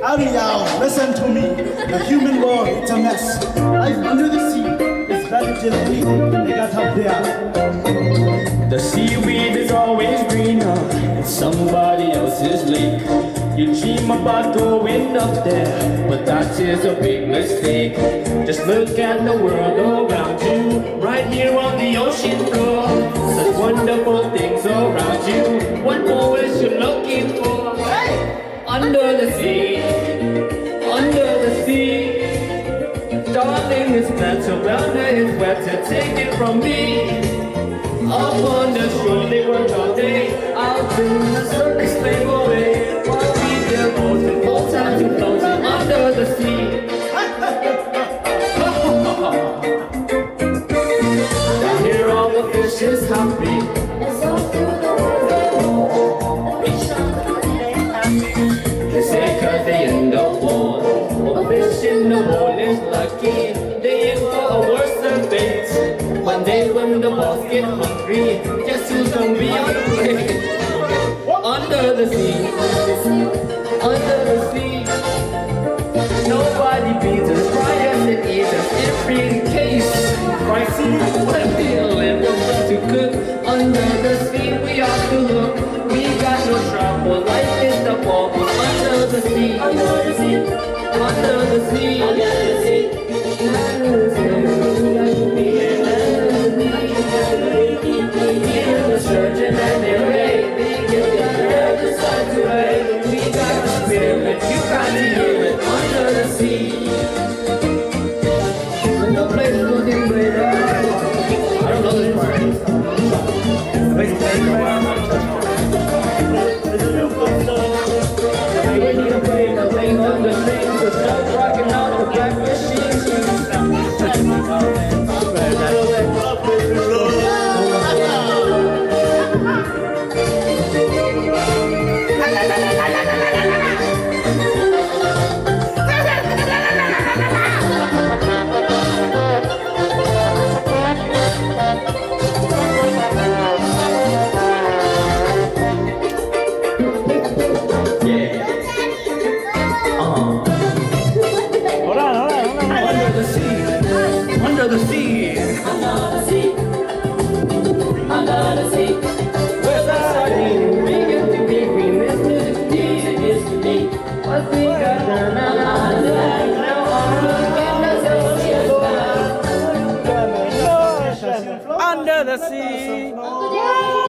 Howdy, y'all. Listen to me. The human world, it's a mess. Life under the sea is better till they got up there. The seaweed is always greener in somebody else's lake. You dream about going up there, but that is a big mistake. Just look at the world around you, right here on the ocean floor. Such wonderful things around you. What more is you looking for? Hey! Under the sea, under the sea. Darling, it's better, well, it's better, take it from me. Up on the shore, they work all day, out in the circus they go away, while we there floating, full time to floating under the sea. Down here all the fish is happy, it's all through the world. Fish on the water, they're happy. They say 'cause they in the wall, a fish in the wall is lucky. They in for a worse fate. One day when the boss get hungry, guess who's gonna be on the plate? Under the sea, under the sea. Nobody beats us, fry us and eat us. Every case, pricey, when we live to cook. Under the sea, we have to look. We got no trouble, life is the ball. Under the sea, under the sea, under the sea, under the sea, under the sea. Surgeon and they're ready, they get the other side to right. We got the spirit, you got the